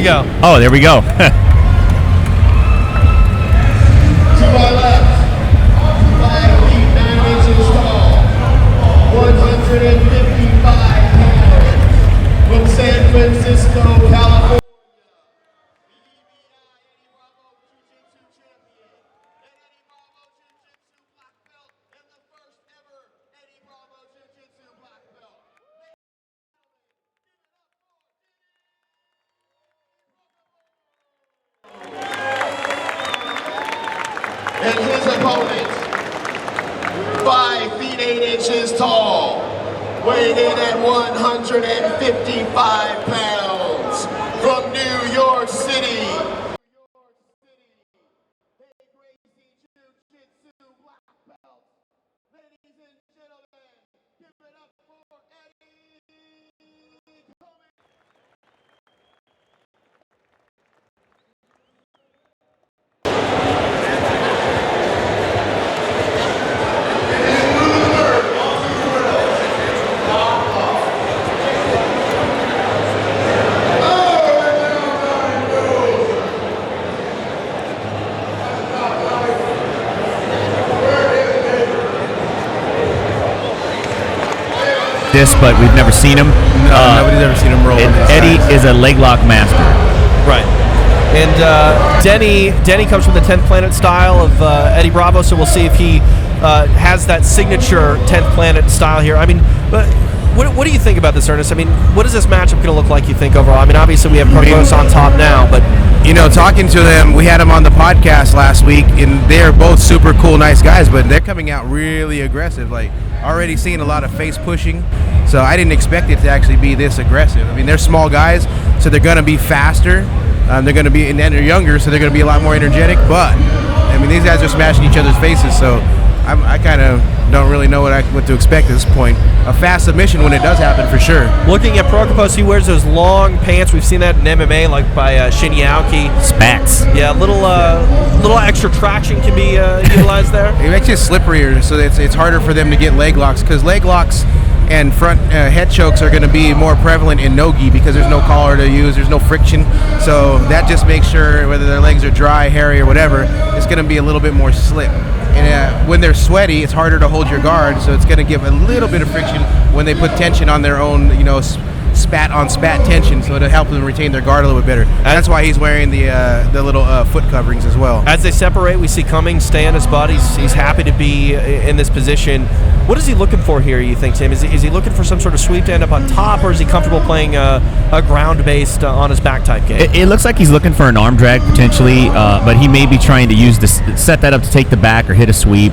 go. Oh, there we go. To my left, 5 feet 9 inches tall, 155 pounds, from San Francisco, California. And his opponent, 5 feet 8 inches tall, weighing in at 155 pounds, from New York City. Gracie Jiu-jitsu black belt. Ladies and gentlemen, give it up for Eddie Cummings. But we've never seen him. No, nobody's ever seen him roll. Eddie is a leg lock master. Right. And Denny comes from the 10th Planet style of Eddie Bravo, so we'll see if he has that signature 10th Planet style here. I mean, what do you think about this, Ernest? I mean, what is this matchup going to look like, you think, overall? I mean, obviously we have Prokopos on top now, but... You know, talking to them, we had them on the podcast last week, and they're both super cool, nice guys, but they're coming out really aggressive. Like, already seeing a lot of face pushing, so I didn't expect it to actually be this aggressive. I mean, they're small guys, so they're going to be faster. They're going to be, and then they're younger, so they're going to be a lot more energetic. But I mean, these guys are smashing each other's faces, so I kind of don't really know what to expect at this point. A fast submission when it does happen, for sure. Looking at Prokopos, he wears those long pants. We've seen that in MMA, like by Shin Yaoki. Spats. Yeah, little extra traction can be utilized there. It makes it slipperier, so it's harder for them to get leg locks, because leg locks and front head chokes are going to be more prevalent in no-gi because there's no collar to use, there's no friction. So that just makes sure whether their legs are dry, hairy, or whatever, it's going to be a little bit more slip. And when they're sweaty, it's harder to hold your guard, so it's going to give a little bit of friction when they put tension on their own, you know, spat on spat tension, so it'll help them retain their guard a little bit better. That's why he's wearing the little foot coverings as well. As they separate, we see Cummings stay on his butt. He's happy to be in this position. What is he looking for here, you think, Tim? Is he looking for some sort of sweep to end up on top, or is he comfortable playing a ground-based on his back type game? It looks like he's looking for an arm drag potentially, but he may be trying to use this, set that up to take the back or hit a sweep.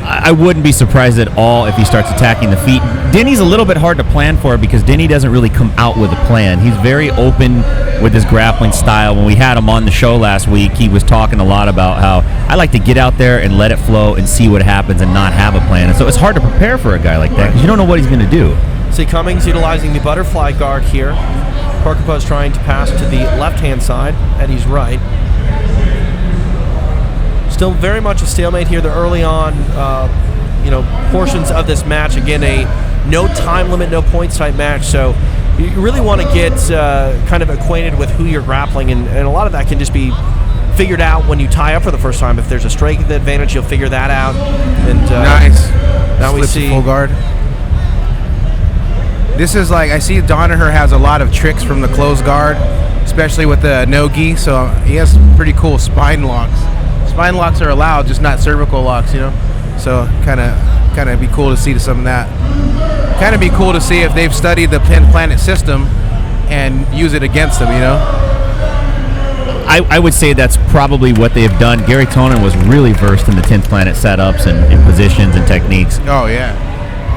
I wouldn't be surprised at all if he starts attacking the feet. Denny's a little bit hard to plan for because Denny doesn't really come out with a plan. He's very open with his grappling style. When we had him on the show last week, he was talking a lot about how I like to get out there and let it flow and see what happens and not have a plan. And so it's hard to prepare for a guy like that because you don't know what he's going to do. See Cummings utilizing the butterfly guard here. Prokopos trying to pass to the left-hand side. Eddie's right. Still very much a stalemate here. The early on, portions of this match. Again, a no time limit, no points type match. So you really want to get kind of acquainted with who you're grappling, and a lot of that can just be figured out when you tie up for the first time. If there's a strength advantage, you'll figure that out. And nice. Now we see full guard. This is like, I see Danaher has a lot of tricks from the closed guard, especially with the no-gi. So he has some pretty cool spine locks. Spine locks are allowed, just not cervical locks, you know. So kind of be cool to see some of that. Kind of be cool to see if they've studied the 10 planet system and use it against them, you know. I would say that's probably what they have done. Gary Tonin was really versed in the 10th planet setups and positions and techniques. Oh yeah.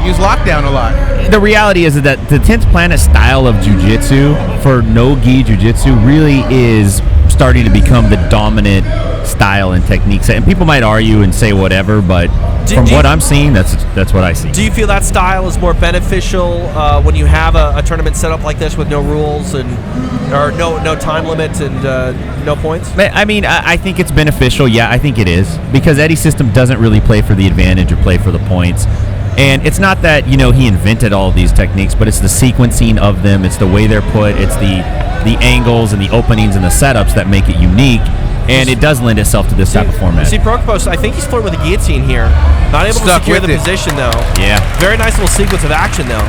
Use lockdown a lot. The reality is that the 10th planet style of jiu-jitsu for no-gi jiu-jitsu really is starting to become the dominant style and techniques. And people might argue and say whatever, but from what I'm seeing, that's what I see. Do you feel that style is more beneficial when you have a tournament set up like this with no rules or no time limit and no points? I mean, I think it's beneficial. Yeah, I think it is, because Eddie's system doesn't really play for the advantage or play for the points. And it's not that, he invented all of these techniques, but it's the sequencing of them. It's the way they're put. It's the angles and the openings and the setups that make it unique. And it does lend itself to this type of format. See, Prokopos, I think he's flirting with a guillotine here. Not able to secure the position, though. Yeah. Very nice little sequence of action, though.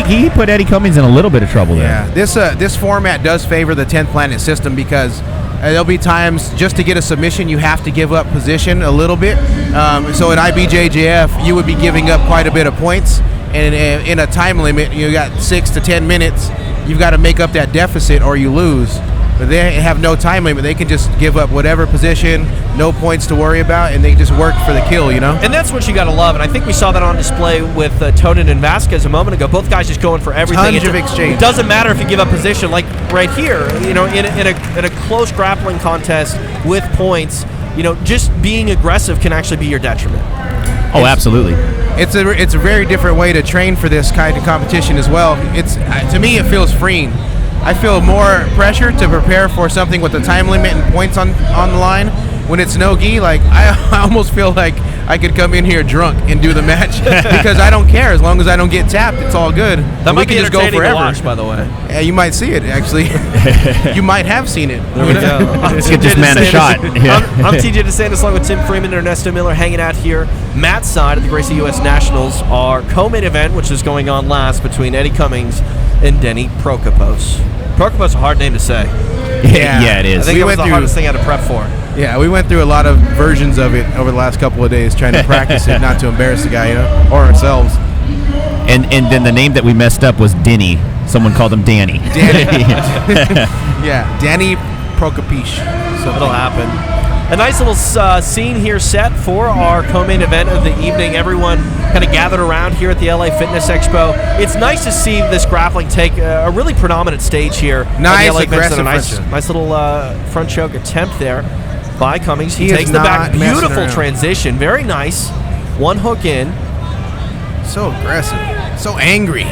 He put Eddie Cummings in a little bit of trouble there. Yeah, this format does favor the 10th planet system because there'll be times just to get a submission you have to give up position a little bit. So in IBJJF, you would be giving up quite a bit of points. And in a time limit, you got 6 to 10 minutes. You've got to make up that deficit or you lose. But they have no time limit. They can just give up whatever position, no points to worry about, and they just work for the kill, And that's what you got to love. And I think we saw that on display with Tonin and Vasquez a moment ago. Both guys just going for everything. Tons of exchange. It doesn't matter if you give up position, like right here. In a close grappling contest with points, just being aggressive can actually be your detriment. Oh, absolutely. It's a very different way to train for this kind of competition as well. To me, it feels freeing. I feel more pressure to prepare for something with a time limit and points on the line. When it's no gi, like I almost feel like I could come in here drunk and do the match because I don't care as long as I don't get tapped. It's all good. That might be entertaining to watch, by the way. Yeah, you might see it actually. You might have seen it. There we go. Let's get this man a shot. Yeah. I'm TJ DeSantis along with Tim Freeman and Ernesto Miller hanging out here. Matt's side of the Gracie U.S. Nationals, our co-main event, which is going on last between Eddie Cummings and Denny Prokopos. Prokopos is a hard name to say. Yeah, it is. I think it was the hardest thing I had to prep for. Yeah, we went through a lot of versions of it over the last couple of days trying to practice it, not to embarrass the guy, or ourselves. And then the name that we messed up was Denny. Someone called him Danny. Danny. Yeah, Denny Prokopos. It'll happen. A nice little scene here set for our co-main event of the evening. Everyone kind of gathered around here at the LA Fitness Expo. It's nice to see this grappling take a really predominant stage here. Nice, at the LA aggressive nice little front choke attempt there by Cummings. He takes the back. Beautiful transition. Very nice. One hook in. So aggressive. So angry.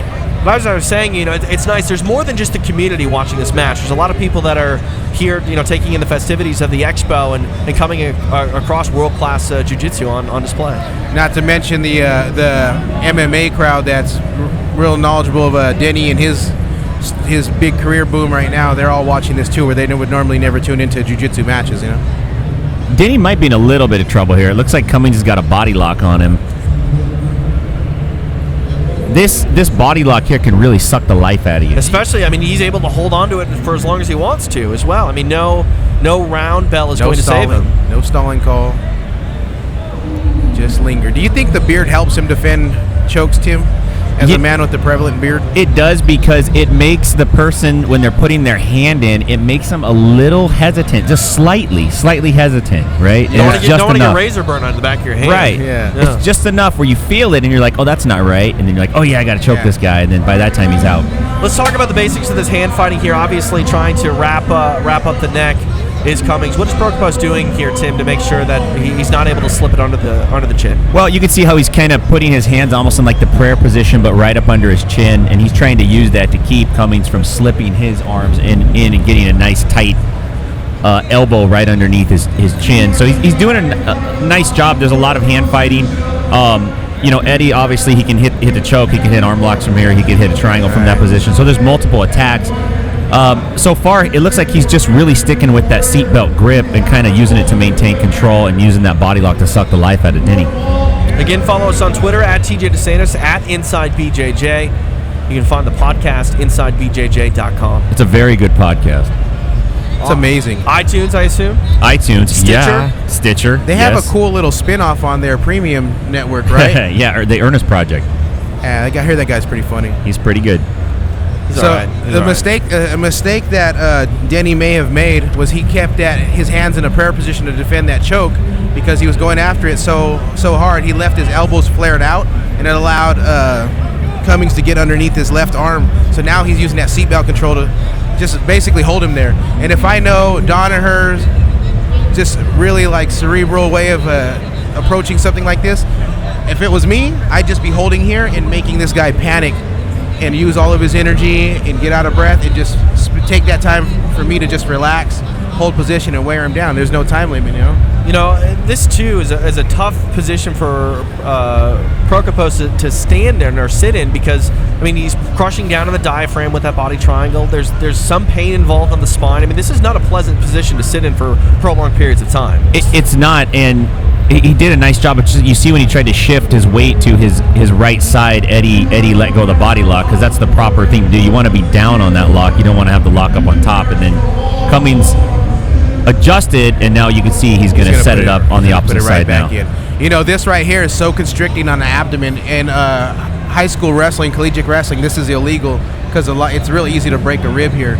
But as I was saying, it's nice. There's more than just the community watching this match. There's a lot of people that are here, taking in the festivities of the expo and coming across world-class jiu-jitsu on display. Not to mention the MMA crowd that's real knowledgeable of Denny and his big career boom right now. They're all watching this too, where they would normally never tune into jiu-jitsu matches. Denny might be in a little bit of trouble here. It looks like Cummings has got a body lock on him. This body lock here can really suck the life out of you. Especially, he's able to hold on to it for as long as he wants to as well. No round bell is going to save him. No stalling call. Just linger. Do you think the beard helps him defend chokes, Tim? As a man with the prevalent beard? It does, because it makes the person, when they're putting their hand in, it makes them a little hesitant, just slightly hesitant, right? You don't want to get razor burn on the back of your hand. Right. Yeah. It's just enough where you feel it and you're like, oh, that's not right. And then you're like, oh, yeah, I got to choke this guy. And then by that time, he's out. Let's talk about the basics of this hand fighting here. Obviously, trying to wrap up the neck is Cummings. What is Prokopos doing here, Tim, to make sure that he's not able to slip it under the chin? Well, you can see how he's kind of putting his hands almost in like the prayer position, but right up under his chin, and he's trying to use that to keep Cummings from slipping his arms in and getting a nice tight elbow right underneath his chin. So he's doing a nice job. There's a lot of hand fighting. Eddie, obviously, he can hit the choke. He can hit arm locks from here. He can hit a triangle from that position. So there's multiple attacks. So far, it looks like he's just really sticking with that seatbelt grip and kind of using it to maintain control and using that body lock to suck the life out of Denny. Again, follow us on Twitter at TJ DeSantis, at InsideBJJ. You can find the podcast InsideBJJ.com. It's a very good podcast. It's amazing. iTunes, I assume? iTunes, Stitcher? Yeah. Stitcher. They have a cool little spin-off on their premium network, right? Yeah, or the Ernest Project. Yeah, I hear that guy's pretty funny. He's pretty good. A mistake that Denny may have made was he kept his hands in a prayer position to defend that choke because he was going after it so hard. He left his elbows flared out, and it allowed Cummings to get underneath his left arm. So now he's using that seatbelt control to just basically hold him there. And if I know Danaher's just really like cerebral way of approaching something like this, if it was me, I'd just be holding here and making this guy panic and use all of his energy and get out of breath and just take that time for me to just relax, hold position, and wear him down. There's no time limit, you know. You know, this too is a tough position for Prokopos to stand in or sit in, because I mean he's crushing down on the diaphragm with that body triangle. There's some pain involved on the spine. I mean, this is not a pleasant position to sit in for prolonged periods of time. It's not, and he did a nice job. You see when he tried to shift his weight to his right side, Eddie let go of the body lock, because that's the proper thing to do. You want to be down on that lock. You don't want to have the lock up on top, and then Cummings adjusted, and now you can see he's going to set it up on the opposite side now. You know, this right here is so constricting on the abdomen. In high school wrestling, collegiate wrestling, this is illegal because it's really easy to break a rib here.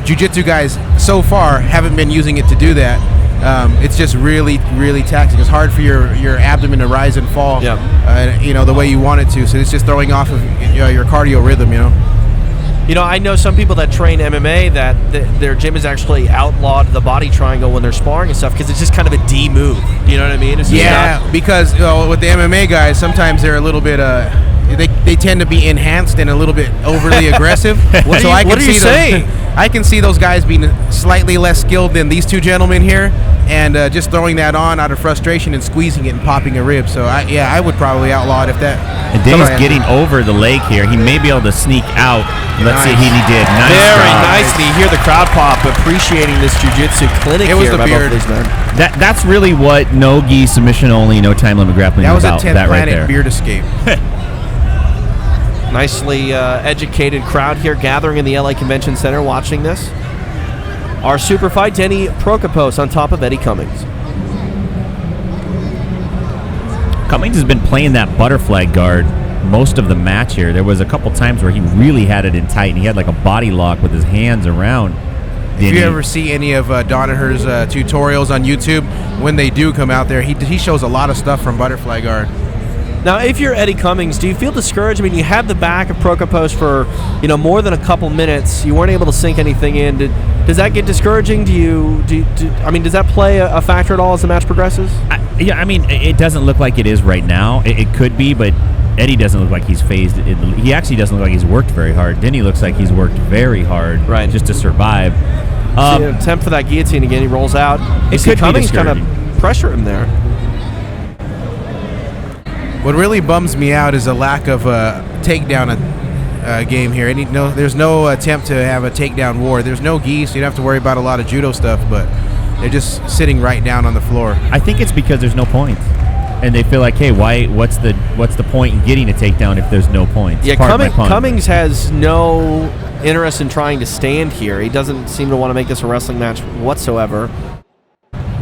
Jiu-jitsu guys so far haven't been using it to do that. It's just really, really taxing. It's hard for your abdomen to rise and fall, you know, the way you want it to. So it's just throwing off of your cardio rhythm, you know. You know, I know some people that train MMA that their gym has actually outlawed the body triangle when they're sparring and stuff, because it's just kind of a D move. You know what I mean? It's just because with the MMA guys, sometimes they're a little bit they tend to be enhanced and a little bit overly aggressive. What are you saying? I can see those guys being slightly less skilled than these two gentlemen here, and just throwing that on out of frustration and squeezing it and popping a rib. So I would probably outlaw it if that. And Denny's getting over the leg here. He may be able to sneak out. Let's see, he did. Nice Very job. nice. And you hear the crowd pop appreciating this jiu-jitsu clinic. It was here the by beard. both these men. That's really what no-gi, submission only, no time limit grappling That was about. a 10th that right planet there. beard escape. Nicely educated crowd here gathering in the LA Convention Center watching this. Our super fight, Denny Prokopos on top of Eddie Cummings. Cummings has been playing that butterfly guard most of the match here. There was a couple times where he really had it in tight, and he had like a body lock with his hands around Denny. If you ever see any of Donaher's tutorials on YouTube, when they do come out there, he shows a lot of stuff from butterfly guard. Now, if you're Eddie Cummings, do you feel discouraged? I mean, you had the back of Prokopos for more than a couple minutes. You weren't able to sink anything in. Does that get discouraging? I mean, does that play a factor at all as the match progresses? I mean, it doesn't look like it is right now. It could be, but Eddie doesn't look like he's phased. He actually doesn't look like he's worked very hard. Denny looks like he's worked very hard just to survive. Attempt for that guillotine again. He rolls out. It could Cummings be kind of pressure him there. What really bums me out is a lack of takedown game here. There's no attempt to have a takedown war. There's no gi, so you don't have to worry about a lot of judo stuff, but they're just sitting right down on the floor. I think it's because there's no points, and they feel like, hey, what's the point in getting a takedown if there's no points? Yeah, Cummings has no interest in trying to stand here. He doesn't seem to want to make this a wrestling match whatsoever.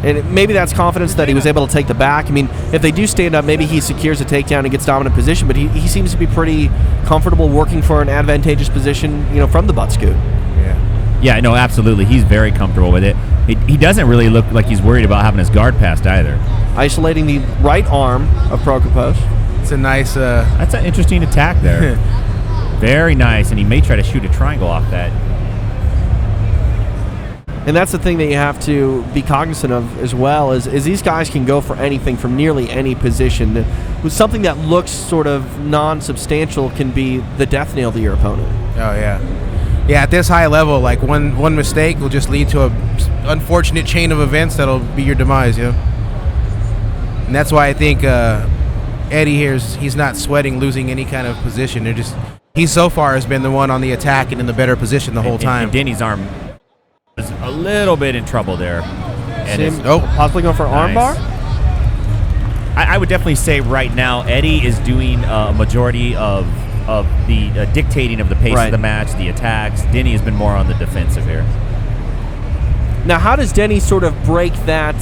And maybe that's confidence that he was able to take the back. I mean, if they do stand up, maybe he secures a takedown and gets dominant position, but he seems to be pretty comfortable working for an advantageous position, from the butt scoot. Yeah, no, absolutely. He's very comfortable with it. He doesn't really look like he's worried about having his guard passed either. Isolating the right arm of Prokopos. It's a nice... That's an interesting attack there. Very nice, and he may try to shoot a triangle off that. And that's the thing that you have to be cognizant of as well, is these guys can go for anything from nearly any position. With something that looks sort of non-substantial can be the death nail to your opponent. Oh, yeah. Yeah, at this high level, like one mistake will just lead to a unfortunate chain of events that'll be your demise, And that's why I think Eddie he's not sweating losing any kind of position. He so far has been the one on the attack and in the better position the whole time. And Denny's arm is a little bit in trouble there. And possibly going for an armbar? I would definitely say right now Eddie is doing a majority of the dictating of the pace of the match, the attacks. Denny has been more on the defensive here. Now, how does Denny sort of break that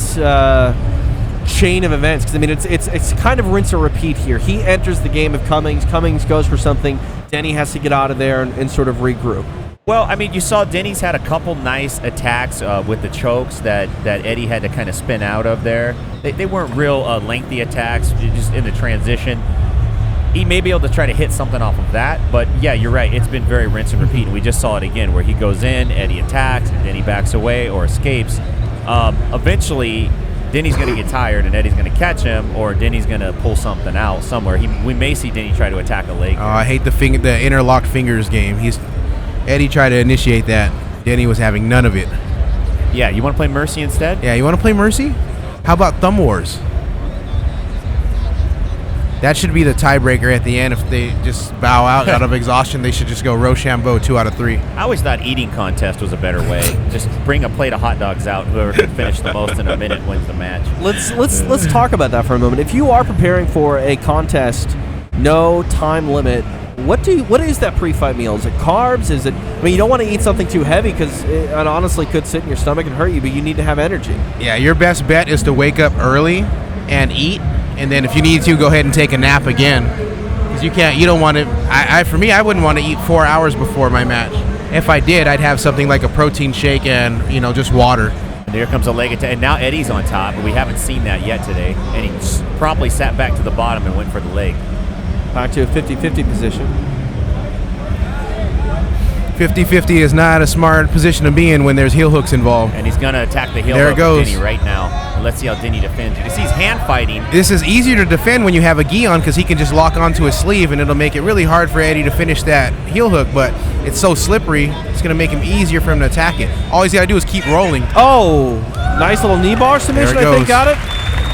chain of events? Because I mean, it's kind of rinse or repeat here. He enters the game of Cummings. Cummings goes for something. Denny has to get out of there and sort of regroup. Well, I mean, you saw Denny's had a couple nice attacks with the chokes that Eddie had to kind of spin out of there. They weren't real lengthy attacks, just in the transition. He may be able to try to hit something off of that, but yeah, you're right. It's been very rinse and repeat. We just saw it again where he goes in, Eddie attacks, and Denny backs away or escapes. Eventually, Denny's going to get tired and Eddie's going to catch him, or Denny's going to pull something out somewhere. We may see Denny try to attack a leg. Oh, I hate the interlocked fingers game. Eddie tried to initiate that. Denny was having none of it. Yeah, you want to play Mercy instead? Yeah, you want to play Mercy? How about Thumb Wars? That should be the tiebreaker at the end. If they just bow out of exhaustion, they should just go Rochambeau 2 out of 3. I always thought eating contest was a better way. Just bring a plate of hot dogs out. Whoever can finish the most in a minute wins the match. Let's talk about that for a moment. If you are preparing for a contest, no time limit, what is that pre-fight meal? Is it carbs? Is it? I mean, you don't want to eat something too heavy because it honestly could sit in your stomach and hurt you. But you need to have energy. Yeah, your best bet is to wake up early and eat, and then if you need to, go ahead and take a nap again. Because you don't want to. For me, I wouldn't want to eat 4 hours before my match. If I did, I'd have something like a protein shake and just water. And there comes a leg attack, and now Eddie's on top, but we haven't seen that yet today. And he promptly sat back to the bottom and went for the leg. Back to a 50-50 position. 50-50 is not a smart position to be in when there's heel hooks involved. And he's going to attack the heel There hook it goes. of Denny right now. And let's see how Denny defends. You can see he's hand fighting. This is easier to defend when you have a gi on because he can just lock onto his sleeve, and it'll make it really hard for Eddie to finish that heel hook, but it's so slippery, it's going to make him easier for him to attack it. All he's got to do is keep rolling. Oh, nice little knee bar submission, There it I think, goes. got it.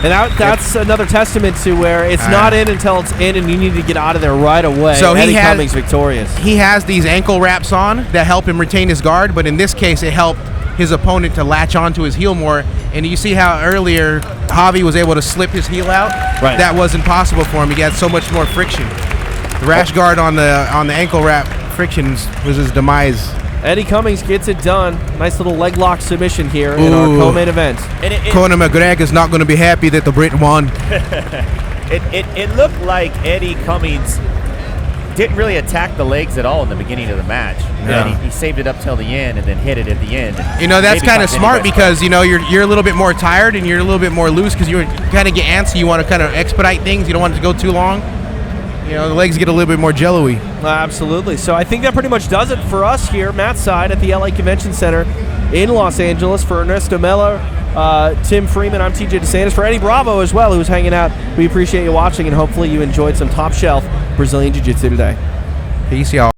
And that's another testament to where it's not in until it's in, and you need to get out of there right away. So Eddie Cummings victorious. He has these ankle wraps on that help him retain his guard, but in this case, it helped his opponent to latch onto his heel more. And you see how earlier Javi was able to slip his heel out? Right. That wasn't possible for him. He had so much more friction. The rash guard on the ankle wrap frictions was his demise. Eddie Cummings gets it done. Nice little leg lock submission here in our co-main event. And Conor McGregor's not going to be happy that the Brit won. It looked like Eddie Cummings didn't really attack the legs at all in the beginning of the match. Yeah. And he saved it up till the end and then hit it at the end. That's kind of smart because you're a little bit more tired and you're a little bit more loose because you kind of get antsy. You want to kind of expedite things. You don't want it to go too long. The legs get a little bit more jello-y. Absolutely. So I think that pretty much does it for us here, Matt's side at the LA Convention Center in Los Angeles. For Ernesto Miller, Tim Freeman, I'm TJ DeSantis. For Eddie Bravo as well, who's hanging out, we appreciate you watching, and hopefully you enjoyed some top-shelf Brazilian Jiu-Jitsu today. Peace, y'all.